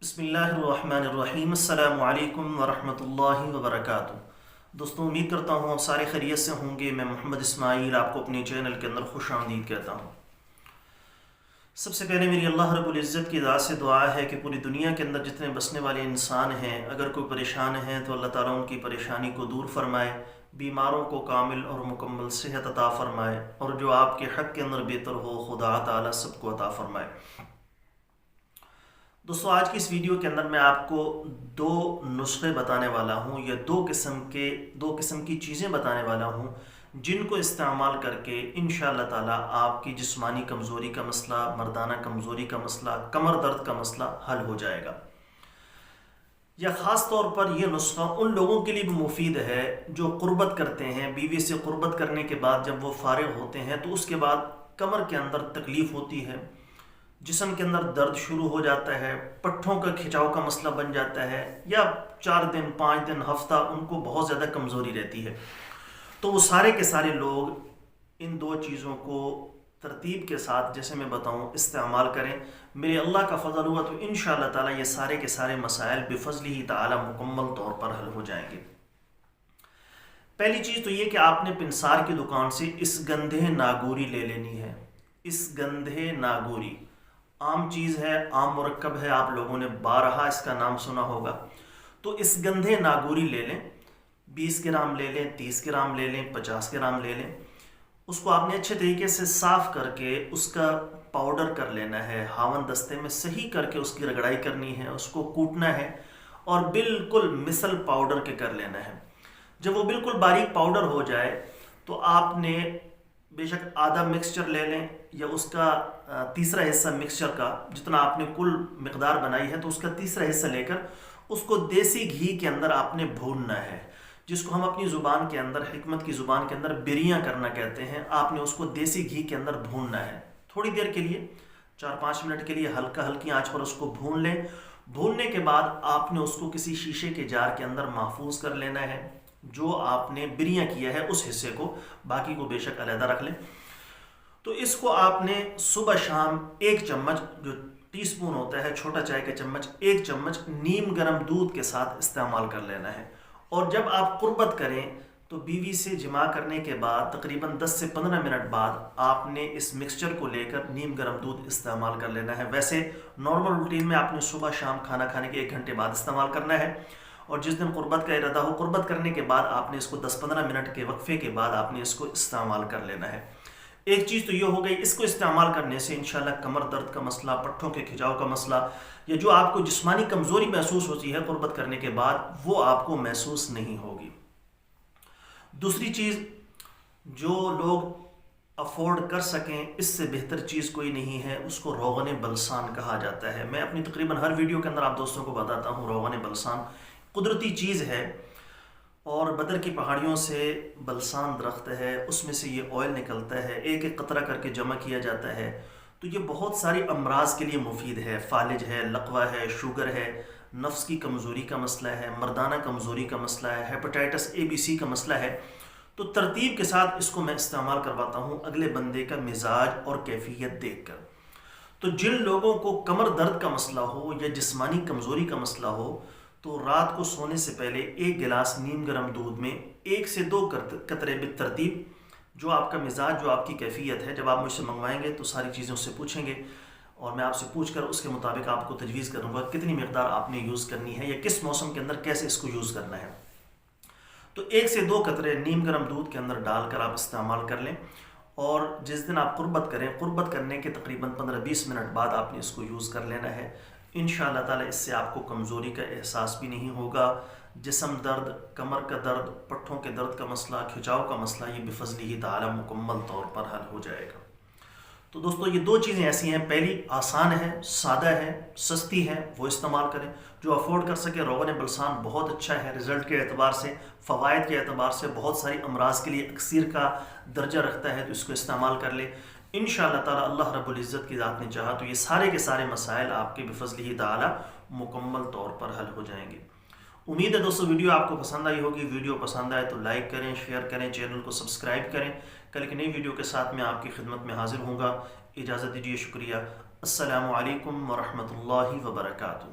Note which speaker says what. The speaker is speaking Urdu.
Speaker 1: بسم اللہ الرحمن الرحیم۔ السلام علیکم ورحمۃ اللہ وبرکاتہ۔ دوستوں، امید کرتا ہوں آپ سارے خیریت سے ہوں گے۔ میں محمد اسماعیل آپ کو اپنے چینل کے اندر خوش آمدید کہتا ہوں۔ سب سے پہلے میری اللہ رب العزت کی ذات سے دعا ہے کہ پوری دنیا کے اندر جتنے بسنے والے انسان ہیں، اگر کوئی پریشان ہیں تو اللہ تعالیٰ ان کی پریشانی کو دور فرمائے، بیماروں کو کامل اور مکمل صحت عطا فرمائے، اور جو آپ کے حق کے اندر بہتر ہو خدا تعالیٰ سب کو عطا فرمائے۔ دوستو، آج کی اس ویڈیو کے اندر میں آپ کو دو نسخے بتانے والا ہوں، یا دو قسم کی چیزیں بتانے والا ہوں جن کو استعمال کر کے انشاءاللہ تعالیٰ آپ کی جسمانی کمزوری کا مسئلہ، مردانہ کمزوری کا مسئلہ، کمر درد کا مسئلہ حل ہو جائے گا۔ یا خاص طور پر یہ نسخہ ان لوگوں کے لیے بھی مفید ہے جو قربت کرتے ہیں، بیوی سے قربت کرنے کے بعد جب وہ فارغ ہوتے ہیں تو اس کے بعد کمر کے اندر تکلیف ہوتی ہے، جسم کے اندر درد شروع ہو جاتا ہے، پٹھوں کا کھچاؤ کا مسئلہ بن جاتا ہے، یا 4 دن 5 دن ہفتہ ان کو بہت زیادہ کمزوری رہتی ہے، تو وہ سارے کے سارے لوگ ان دو چیزوں کو ترتیب کے ساتھ جیسے میں بتاؤں استعمال کریں۔ میرے اللہ کا فضل ہوا تو انشاءاللہ تعالیٰ یہ سارے کے سارے مسائل بفضلہ تعالیٰ مکمل طور پر حل ہو جائیں گے۔ پہلی چیز تو یہ کہ آپ نے پنسار کی دکان سے اس گندھے ناگوری لے لینی ہے۔ اس گندھے ناگوری عام چیز ہے، عام مرکب ہے، آپ لوگوں نے بارہا اس کا نام سنا ہوگا۔ تو اس گندھے ناگوری لے لیں، 20 گرام لے لیں، 30 گرام لے لیں، 50 گرام لے لیں۔ اس کو آپ نے اچھے طریقے سے صاف کر کے اس کا پاؤڈر کر لینا ہے، ہاون دستے میں صحیح کر کے اس کی رگڑائی کرنی ہے، اس کو کوٹنا ہے اور بالکل مثل پاؤڈر کے کر لینا ہے۔ جب وہ بالکل باریک پاؤڈر ہو جائے تو آپ نے بے شک آدھا مکسچر لے لیں، یا اس کا تیسرا حصہ مکسچر کا جتنا آپ نے کل مقدار بنائی ہے تو اس کا تیسرا حصہ لے کر اس کو دیسی گھی کے اندر آپ نے بھوننا ہے، جس کو ہم اپنی زبان کے اندر، حکمت کی زبان کے اندر بریاں کرنا کہتے ہیں۔ آپ نے اس کو دیسی گھی کے اندر بھوننا ہے تھوڑی دیر کے لیے، 4-5 منٹ کے لیے ہلکی آنچ پر اس کو بھون لیں۔ بھوننے کے بعد آپ نے اس کو کسی شیشے کے جار کے اندر محفوظ کر لینا ہے، جو آپ نے بریاں کیا ہے اس حصے کو، باقی کو بے شک علیحدہ رکھ لیں۔ تو اس کو آپ نے صبح شام 1 چمچ، جو ٹی سپون ہوتا ہے چھوٹا چائے کا چمچ، 1 چمچ نیم گرم دودھ کے ساتھ استعمال کر لینا ہے۔ اور جب آپ قربت کریں تو بیوی سے جماع کرنے کے بعد تقریباً 10 سے 15 منٹ بعد آپ نے اس مکسچر کو لے کر نیم گرم دودھ استعمال کر لینا ہے۔ ویسے نارمل روٹین میں آپ نے صبح شام کھانا کھانے کے 1 گھنٹے بعد استعمال کرنا ہے، اور جس دن قربت کا ارادہ ہو، قربت کرنے کے بعد آپ نے اس کو 10-15 منٹ کے وقفے کے بعد آپ نے اس کو استعمال کر لینا ہے۔ ایک چیز تو یہ ہو گئی، اس کو استعمال کرنے سے انشاءاللہ کمر درد کا مسئلہ، پٹھوں کے کھچاؤ کا مسئلہ، یا جو آپ کو جسمانی کمزوری محسوس ہوتی ہے قربت کرنے کے بعد، وہ آپ کو محسوس نہیں ہوگی۔ دوسری چیز، جو لوگ افورڈ کر سکیں، اس سے بہتر چیز کوئی نہیں ہے، اس کو روغن بلسان کہا جاتا ہے۔ میں اپنی تقریباً ہر ویڈیو کے اندر آپ دوستوں کو بتاتا ہوں، روغن بلسان قدرتی چیز ہے، اور بدر کی پہاڑیوں سے بلسان درخت ہے، اس میں سے یہ آئل نکلتا ہے، ایک ایک قطرہ کر کے جمع کیا جاتا ہے۔ تو یہ بہت ساری امراض کے لیے مفید ہے، فالج ہے، لقوہ ہے، شوگر ہے، نفس کی کمزوری کا مسئلہ ہے، مردانہ کمزوری کا مسئلہ ہے، ہیپاٹائٹس ABC کا مسئلہ ہے۔ تو ترتیب کے ساتھ اس کو میں استعمال کرواتا ہوں اگلے بندے کا مزاج اور کیفیت دیکھ کر۔ تو جن لوگوں کو کمر درد کا مسئلہ ہو یا جسمانی کمزوری کا مسئلہ ہو، تو رات کو سونے سے پہلے 1 گلاس نیم گرم دودھ میں 1 سے 2 قطرے بالترتیب، جو آپ کا مزاج، جو آپ کی کیفیت ہے، جب آپ مجھ سے منگوائیں گے تو ساری چیزیں اس سے پوچھیں گے، اور میں آپ سے پوچھ کر اس کے مطابق آپ کو تجویز کروں گا کتنی مقدار آپ نے یوز کرنی ہے، یا کس موسم کے اندر کیسے اس کو یوز کرنا ہے۔ تو 1 سے 2 قطرے نیم گرم دودھ کے اندر ڈال کر آپ استعمال کر لیں، اور جس دن آپ قربت کریں، قربت کرنے کے تقریباً 15-20 منٹ بعد آپ نے اس کو یوز کر لینا ہے۔ انشاءاللہ تعالیٰ اس سے آپ کو کمزوری کا احساس بھی نہیں ہوگا، جسم درد، کمر کا درد، پٹھوں کے درد کا مسئلہ، کھچاؤ کا مسئلہ، یہ بفضلہ تعالیٰ مکمل طور پر حل ہو جائے گا۔ تو دوستو، یہ 2 چیزیں ایسی ہیں، پہلی آسان ہے، سادہ ہے، سستی ہے، وہ استعمال کریں۔ جو افورڈ کر سکے، روغن بلسان بہت اچھا ہے، رزلٹ کے اعتبار سے، فوائد کے اعتبار سے، بہت ساری امراض کے لیے اکسیر کا درجہ رکھتا ہے، تو اس کو استعمال کر لیں۔ انشاءاللہ تعالی اللہ رب العزت کی ذات نے چاہا تو یہ سارے کے سارے مسائل آپ کے بفضلہ تعالی مکمل طور پر حل ہو جائیں گے۔ امید ہے دوستو ویڈیو آپ کو پسند آئی ہوگی۔ ویڈیو پسند آئے تو لائک کریں، شیئر کریں، چینل کو سبسکرائب کریں۔ کل ایک نئی ویڈیو کے ساتھ میں آپ کی خدمت میں حاضر ہوں گا۔ اجازت دیجیے، شکریہ۔ السلام علیکم ورحمۃ اللہ وبرکاتہ۔